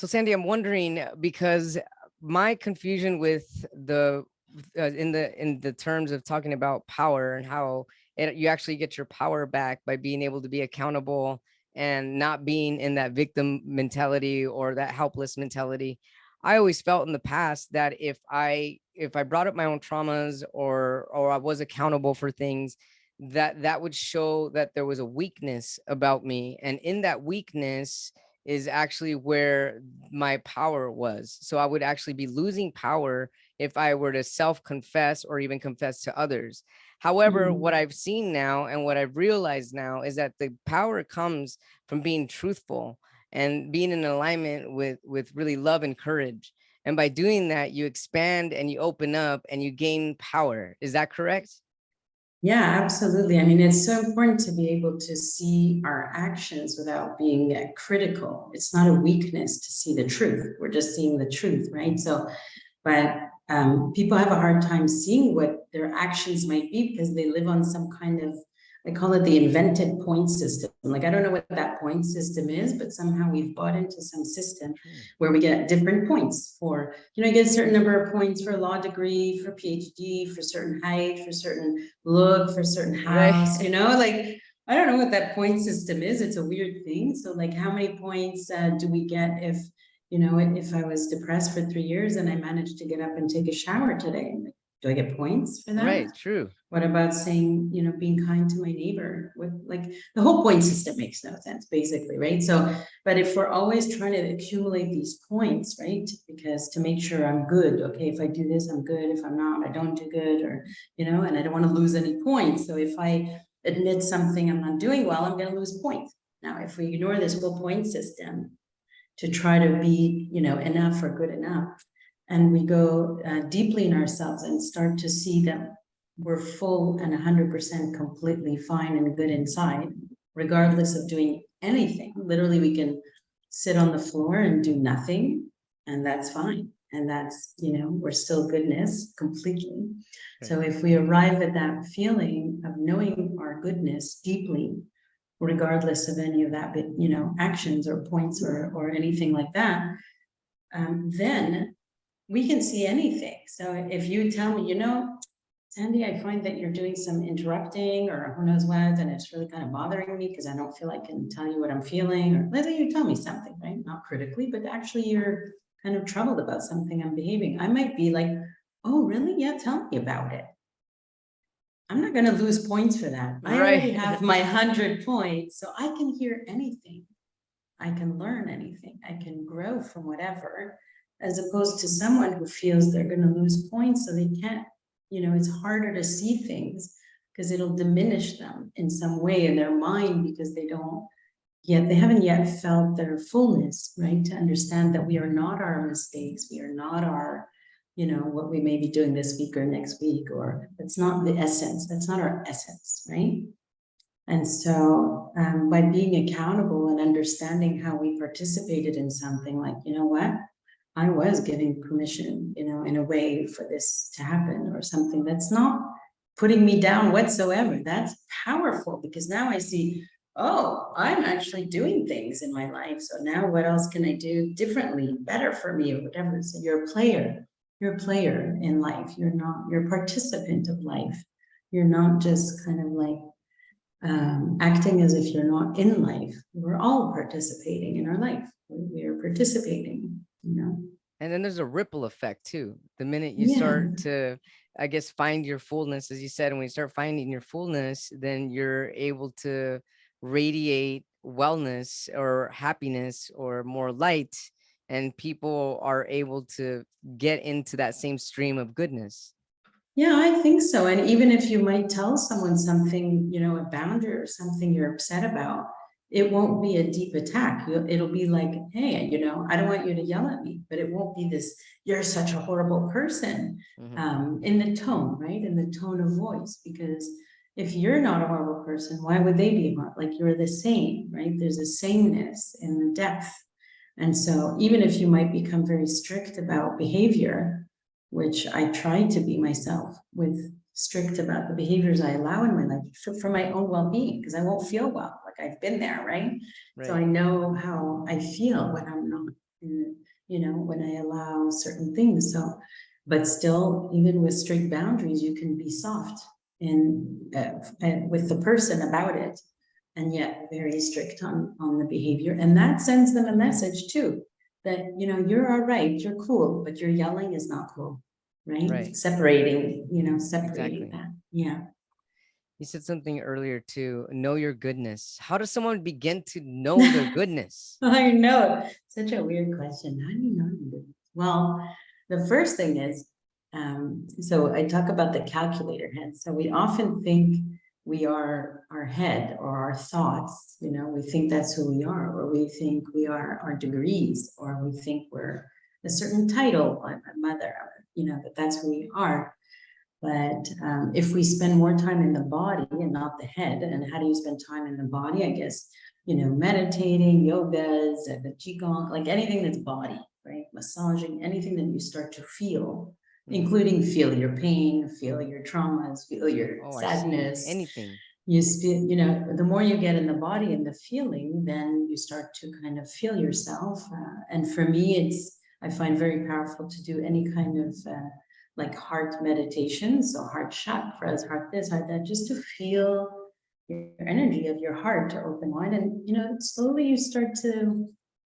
So Sandy, I'm wondering, because my confusion with the in the terms of talking about power and how you actually get your power back by being able to be accountable and not being in that victim mentality or that helpless mentality. I always felt in the past that if I brought up my own traumas or I was accountable for things, that would show that there was a weakness about me, and in that weakness is actually where my power was. So I would actually be losing power if I were to self-confess or even confess to others. However, what I've seen now and what I've realized now is that the power comes from being truthful and being in alignment with really love and courage. And by doing that, you expand and you open up and you gain power. Is that correct? Yeah, absolutely. I mean, it's so important to be able to see our actions without being critical. It's not a weakness to see the truth. We're just seeing the truth, right? So, but people have a hard time seeing what their actions might be because they live on some kind of, I call it the invented point system. Like, I don't know what that point system is, but somehow we've bought into some system where we get different points for, you get a certain number of points for a law degree, for PhD, for certain height, for certain look, for certain house, Right. like, I don't know what that point system is. It's a weird thing. So like, how many points do we get if I was depressed for 3 years and I managed to get up and take a shower today? Do I get points for that? Right. True. What about saying, being kind to my neighbor? Like the whole point system makes no sense, basically, right? So, but if we're always trying to accumulate these points, right? Because to make sure I'm good, okay, if I do this, I'm good. If I'm not, I don't do good, or, and I don't want to lose any points. So if I admit something I'm not doing well, I'm going to lose points. Now, if we ignore this whole point system to try to be, enough or good enough, and we go deeply in ourselves and start to see that we're full and 100% completely fine and good inside, regardless of doing anything. Literally, we can sit on the floor and do nothing, and that's fine. And that's, we're still goodness completely. Right. So if we arrive at that feeling of knowing our goodness deeply, regardless of any of that, actions or points or anything like that, then we can see anything. So if you tell me, Sandy, I find that you're doing some interrupting or who knows what, and it's really kind of bothering me because I don't feel I can tell you what I'm feeling, or let's say you tell me something, right? Not critically, but actually you're kind of troubled about something I'm behaving. I might be like, oh, really? Yeah, tell me about it. I'm not going to lose points for that. I already have my 100 points, so I can hear anything. I can learn anything. I can grow from whatever, as opposed to someone who feels they're going to lose points, so they can't, it's harder to see things because it'll diminish them in some way in their mind because they haven't yet felt their fullness, right? To understand that we are not our mistakes. We are not our, what we may be doing this week or next week, or that's not the essence. That's not our essence, right? And so by being accountable and understanding how we participated in something, like, what? I was giving permission, in a way for this to happen, or something that's not putting me down whatsoever. That's powerful because now I see, oh, I'm actually doing things in my life. So now what else can I do differently, better for me, or whatever? So you're a player. You're a player in life. You're a participant of life. You're not just kind of like acting as if you're not in life. We're all participating in our life. We are participating, And then there's a ripple effect too. The minute you start to, I guess, find your fullness, as you said, and when you start finding your fullness, then you're able to radiate wellness or happiness or more light, and people are able to get into that same stream of goodness. Yeah, I think so. And even if you might tell someone something, a boundary or something you're upset about, it won't be a deep attack. It'll be like, hey, I don't want you to yell at me, but it won't be this, you're such a horrible person, in the tone, right? In the tone of voice, because if you're not a horrible person, why would they be horrible? Like, you're the same, right? There's a sameness in the depth. And so even if you might become very strict about behavior, which I try to be myself, with strict about the behaviors I allow in my life for my own well-being, because I won't feel well. Like, I've been there, right? So I know how I feel when I'm not when I allow certain things. So, but still, even with strict boundaries, you can be soft and with the person about it, and yet very strict on the behavior. And that sends them a message too, that, you're all right, you're cool, but your yelling is not cool, right? Right. Separating Exactly. that. Yeah. You said something earlier too. Know your goodness. How does someone begin to know their goodness? I know. Such a weird question. How do you know you do? Well, the first thing is, so I talk about the calculator head. So we often think we are our head or our thoughts, we think that's who we are, or we think we are our degrees, or we think we're a certain title, like a mother, that that's who we are. But if we spend more time in the body and not the head, and how do you spend time in the body? I guess, meditating, yogas, the qigong, like anything that's body, right? Massaging, anything that you start to feel, Hmm. including feel your pain, feel your traumas, feel your Oh, I see. sadness. Anything. The more you get in the body and the feeling, then you start to kind of feel yourself. And for me, I find very powerful to do any kind of like heart meditation. So heart chakras, heart this, heart that, just to feel your energy of your heart to open wide. And, slowly you start to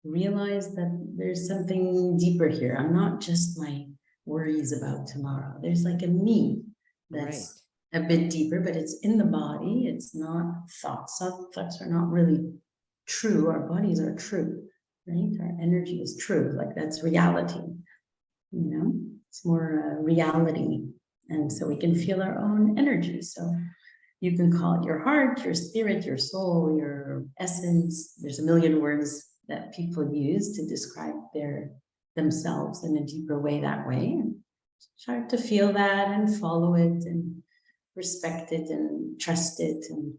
realize that there's something deeper here. I'm not just my worries about tomorrow. There's like a me Right. that's a bit deeper, but it's in the body. It's not thoughts. Thoughts are not really true. Our bodies are true, right? Our energy is true. Like that's reality, it's more reality. And so we can feel our own energy. So you can call it your heart, your spirit, your soul, your essence. There's a million words that people use to describe themselves in a deeper way that way. And start to feel that and follow it and respect it and trust it and,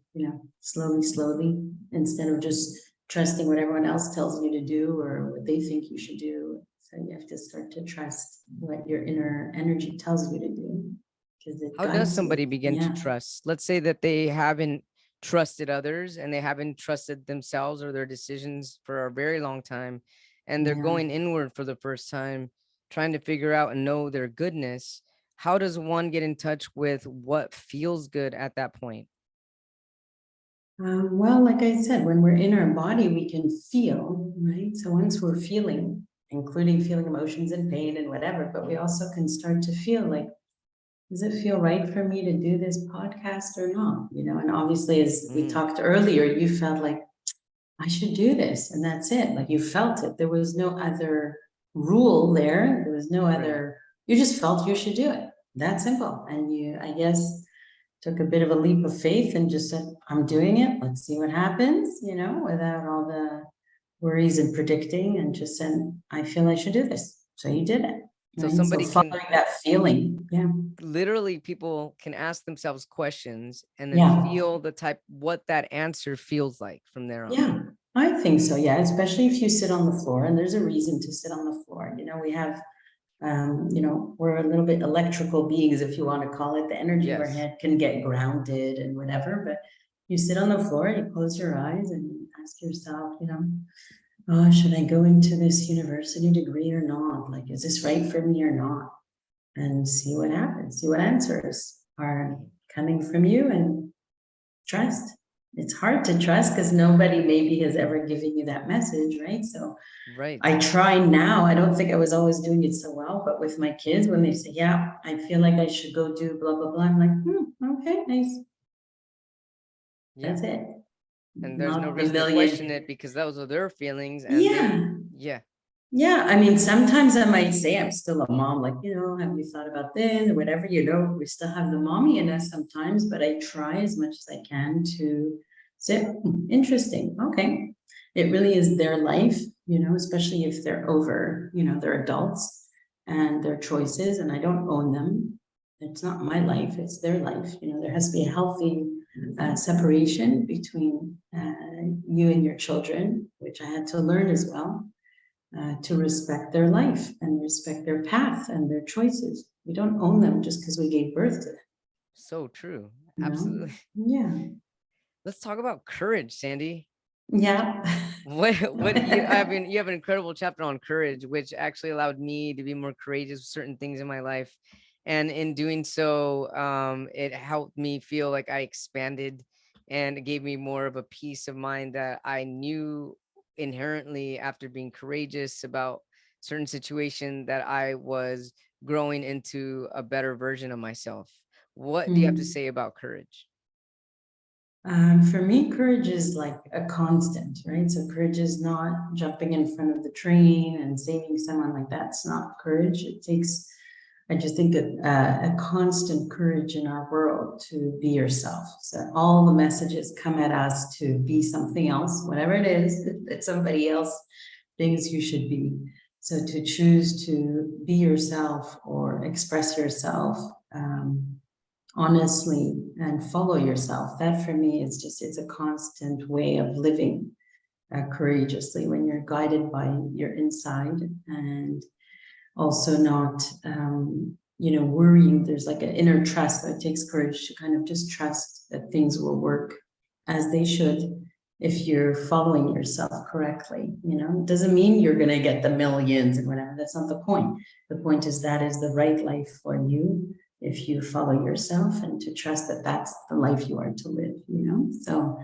slowly, slowly, instead of just trusting what everyone else tells you to do or what they think you should do. So you have to start to trust what your inner energy tells you to do because it How does guides somebody you. begin to Yeah. trust? Let's say that they haven't trusted others and they haven't trusted themselves or their decisions for a very long time, and they're Yeah. going inward for the first time, trying to figure out and know their goodness. How does one get in touch with what feels good at that point? Well, like I said, when we're in our body, we can feel, right? So once we're feeling, including feeling emotions and pain and whatever, but we Mhm. also can start to feel like, does it feel right for me to do this podcast or not? And obviously, as we Mhm. talked earlier, you felt like I should do this, and that's it. Like you felt it. There was no other rule there. There was no Right. other. You just felt you should do it. That simple. And you, I guess, took a bit of a leap of faith and just said, I'm doing it. Let's see what happens, without all the worries and predicting, and just said, I feel I should do this. So you did it. So Right. So somebody can following that feeling. Yeah. literally, people can ask themselves questions and then Yeah. feel the type what that answer feels like from there on. Yeah. I think so. Yeah. Especially if you sit on the floor, and there's a reason to sit on the floor. We have we're a little bit electrical beings, if you want to call it. The energy of our Yes. head can get grounded and whatever, but you sit on the floor, you close your eyes and you ask yourself, oh, should I go into this university degree or not? Like, is this right for me or not? And see what happens, see what answers are Mhm. coming from you, and trust. It's hard to trust because nobody maybe has ever given you that message, right? So Right. I try now. I don't think I was always doing it so well, but with my kids, when they say, yeah, I feel like I should go do blah, blah, blah, I'm like, okay, nice. Yeah. That's it. And there's no Not the reason to question million. it because those are their feelings and they, Yeah. yeah. Yeah. I mean, sometimes I might say I'm still a mom, like, have you thought about this or whatever, we still have the mommy in us sometimes, but I try as much as I can to say, interesting. Okay. It really is their life, especially if they're over, they're adults and their choices, and I don't own them. It's not my life, it's their life. There has to be a healthy separation between you and your children, which I had to learn as well, to respect their life and respect their path and their choices. We don't own them just because we gave birth to them, So true. you know? Absolutely. Yeah. Let's talk about courage, Sandy. Yeah. What you I mean, you have an incredible chapter on courage, which actually allowed me to be more courageous with certain things in my life. And in doing so, it helped me feel like I expanded, and it gave me more of a peace of mind that I knew inherently after being courageous about certain situation that I was growing into a better version of myself. What do you have to Mm. say about courage? For me, courage is like a constant, right? So courage is not jumping in front of the train and saving someone, like that's not courage. It takes, I just think, a constant courage in our world to be yourself. So all the messages come at us to be something else, whatever it is that somebody else thinks you should be. So to choose to be yourself or express yourself, honestly, and follow yourself. That for me is just, it's a constant way of living courageously when you're guided by your inside, and also not, worrying. There's like an inner trust that takes courage to kind of just trust that things will work as they should if you're following yourself correctly. It doesn't mean you're going to get the millions and whatever. That's not the point. The point is that is the right life for you if you follow yourself, and to trust that that's the life you are to live. So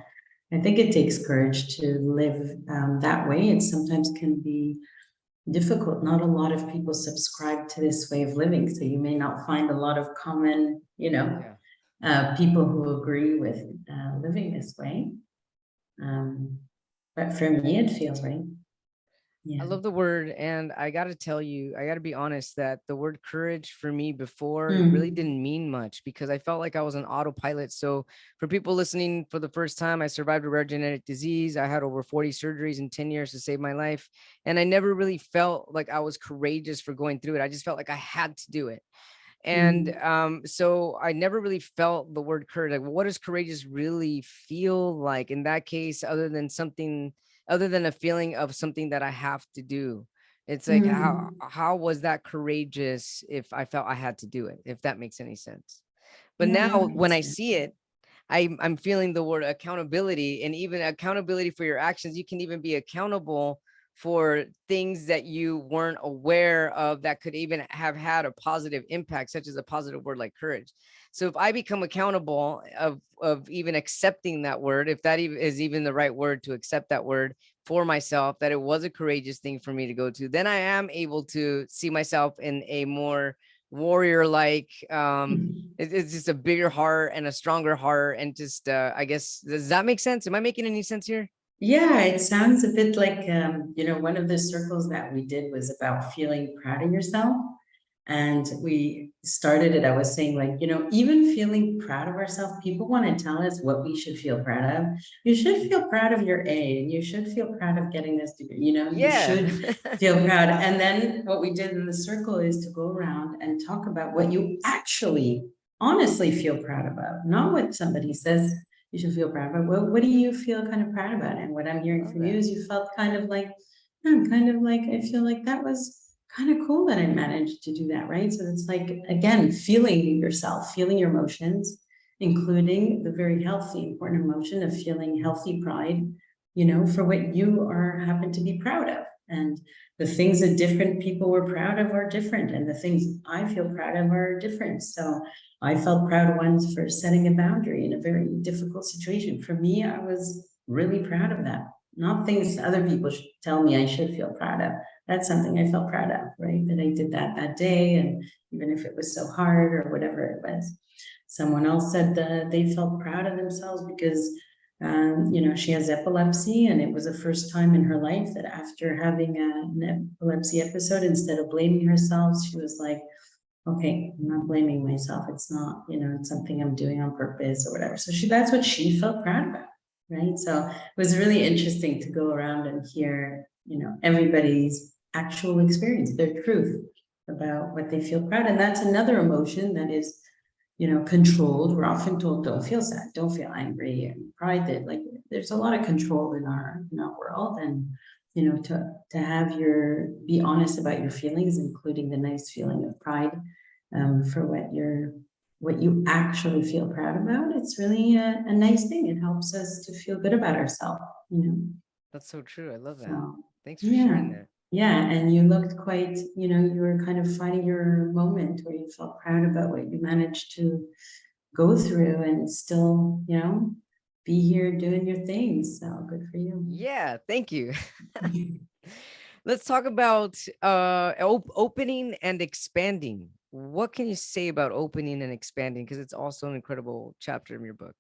I think it takes courage to live that way. It sometimes can be difficult. Not a lot of people subscribe to this way of living, so you may not find a lot of common, Yeah. people who agree with living this way. Um, but for me, it feels right. I Yeah. love the word, and I got to tell you, I got to be honest that the word courage for me before really Mm. didn't mean much because I felt like I was an autopilot. So, for people listening for the first time, I survived a rare genetic disease. I had over 40 surgeries in 10 years to save my life. And I never really felt like I was courageous for going through it. I just felt like I had to do it. And Mm. so I never really felt the word courage. Like, what does courageous really feel like in that case, other than a feeling of something that I have to do? It's like Mm. how was that courageous if I felt I had to do it, if that makes any sense. But Yeah, that now when makes I sense. see it, I'm feeling the word accountability, and even accountability for your actions. You can even be accountable for things that you weren't aware of that could even have had a positive impact, such as a positive word like courage. So if I become accountable of even accepting that word, if that even is even the right word to accept that word for myself, that it was a courageous thing for me to go to, then I am able to see myself in a more warrior like Mm. it's just a bigger heart and a stronger heart, and just I guess, does that make sense? Am I making any sense here? Yeah, it sounds a bit like, one of the circles that we did was about feeling proud of yourself. And we started it, I was saying, like, even feeling proud of ourselves, people want to tell us what we should feel proud of. You should feel proud of your A, and you should feel proud of getting this degree. You Yeah. should feel proud. And then what we did in the circle is to go around and talk about what you actually honestly feel proud about, not what somebody says you should feel proud about. What do you feel kind of proud about? And what I'm hearing Love from you that. is you felt kind of like, kind of like, I feel like that was kind of cool that I managed to do that, right? So it's like, again, feeling yourself, feeling your emotions, including the very healthy, important emotion of feeling healthy pride, for what you are happen to be proud of. And the things that different people were proud of are different, and the things I feel proud of are different. So I felt proud once for setting a boundary in a very difficult situation. For me, I was really proud of that. Not things other people should tell me I should feel proud of. That's something I felt proud of, right? That I did that day, and even if it was so hard or whatever it was. Someone else said that they felt proud of themselves because, she has epilepsy, and it was the first time in her life that after having an epilepsy episode, instead of blaming herself, she was like, okay, I'm not blaming myself. It's not, it's something I'm doing on purpose or whatever. So that's what she felt proud about, right? So it was really interesting to go around and hear, everybody's actual experience, their truth about what they feel proud. And that's another emotion that is, controlled. We're often told, don't feel sad, don't feel angry, and pride. That, like, there's a lot of control in our world, and to have your be honest about your feelings, including the nice feeling of pride, for what you're what you actually feel proud about, it's really a nice thing. It helps us to feel good about ourselves, you know. That's so true. I love that. So Thanks for yeah, sharing that. yeah. And you looked quite, you know, you were kind of finding your moment where you felt proud about what you managed to go through and still, you know, be here doing your things. So good for you. Yeah, thank you. Let's talk about opening and expanding. What can you say about opening and expanding? Because it's also an incredible chapter in your book.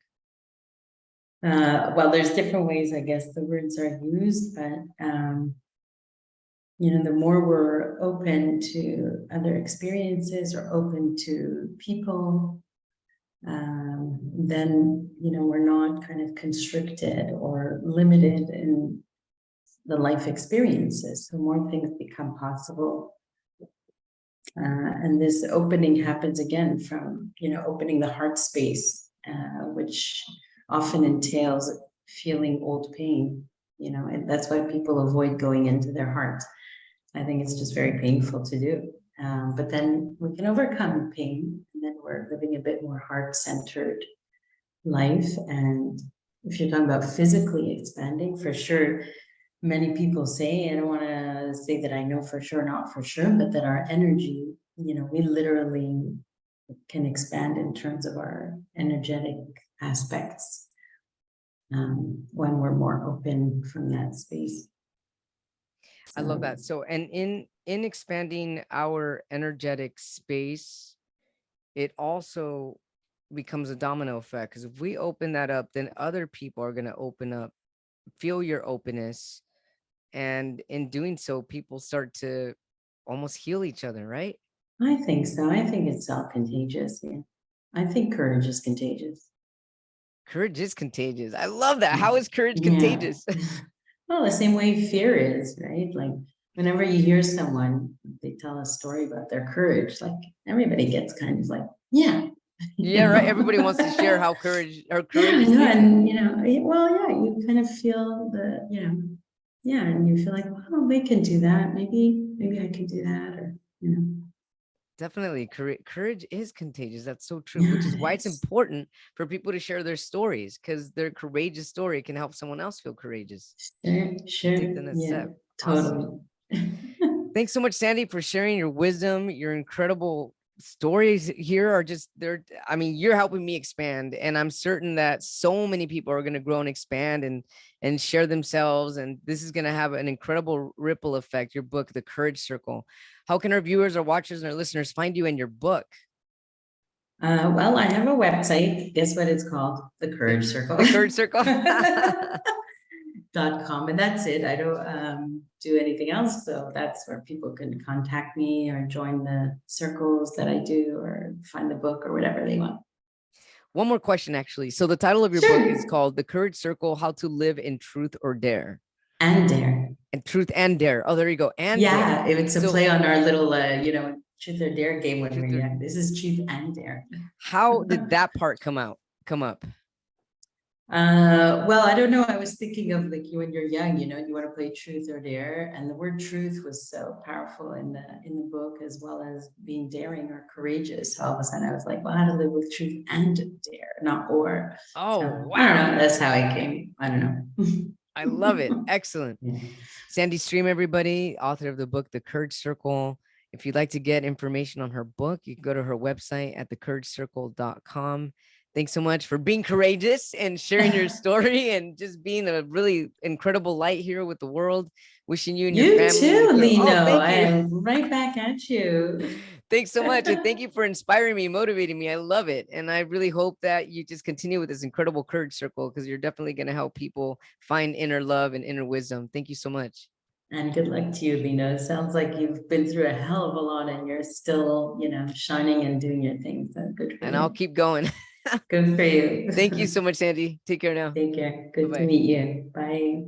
Well, there's different ways, I guess, the words are used, but you know, the more we're open to other experiences or open to people, then, you know, we're not kind of constricted or limited in the life experiences. So more things become possible. And this opening happens again from, you know, opening the heart space, which often entails feeling old pain, you know, and that's why people avoid going into their heart. I think it's just very painful to do. But then we can overcome pain, and then we're living a bit more heart-centered life. And if you're talking about physically expanding, for sure, many people say, I don't want to say that I know for sure, not for sure, but that our energy, you know, we literally can expand in terms of our energetic aspects when we're more open from that space. I love So that. So, and in expanding our energetic space, it also becomes a domino effect. Because if we open that up, then other people are going to open up, feel your openness, and in doing so, people start to almost heal each other, right? I think so. I think it's self-contagious. Yeah. I think courage is contagious. Courage is contagious. I love that. How Mm. is courage Yeah. contagious? Well, the same way fear is, right? Like whenever you hear someone, they tell a story about their courage, like everybody gets kind of like, yeah, you Yeah, right. know. Everybody wants to share how Yeah, I courageous know. they feel. And, you know, well, yeah, you kind of feel the, you know, yeah, and you feel like, well, they can do that. Maybe I can do that, or, you know, Definitely, courage is contagious. That's so true, which yeah, is why it it's is. important for people to share their stories, because their courageous story can help someone else feel courageous Sure, and take sure. the next Yeah, step. Awesome. totally. Thanks so much, Sandy, for sharing your wisdom. Your incredible stories here are just they're I mean, you're helping me expand, and I'm certain that so many people are going to grow and expand and share themselves, and this is going to have an incredible ripple effect. Your book, The Courage Circle. How can our viewers or watchers and our listeners find you and your book? Well, I have a website. Guess what it's called? The The Courage Circle. The Courage Circle. .com, and that's it. I don't do anything else, so that's where people can contact me or join the circles that I do or find the book or whatever they want. One more question, actually. So the title of your book is Sure. called The Courage Circle: How to Live in Truth or Dare. And dare. And truth and dare. Oh, there you go. And dare. Yeah, if it's a So play on our little, you know, truth or dare game when we're truth or young. This is truth and dare. how did that part come up? Well, I don't know. I was thinking of like you when you're young, you know, you want to play truth or dare, and the word truth was so powerful in the book, as well as being daring or courageous. All of a sudden, I was like, well, how to live with truth and dare, not or. Oh, So I don't know. wow. That's how I came. I don't I love it. know. Excellent. Yeah. Sandy Stream, everybody, author of the book, The Courage Circle. If you'd like to get information on her book, you can go to her website at thecouragecircle.com. Thanks so much for being courageous and sharing your story and just being a really incredible light here with the world. Wishing you and your You family an too, incredible. Oh, Lino. thank I you. am right back at you. Thanks so much. And thank you for inspiring me, motivating me. I love it. And I really hope that you just continue with this incredible courage circle, because you're definitely going to help people find inner love and inner wisdom. Thank you so much. And good luck to you, Lino. It sounds like you've been through a hell of a lot and you're still, you know, shining and doing your thing. So good for And I'll you. keep going. Good for you. Thank you so much, Sandy. Take care now. Take care. Bye Good to bye. meet you. Bye.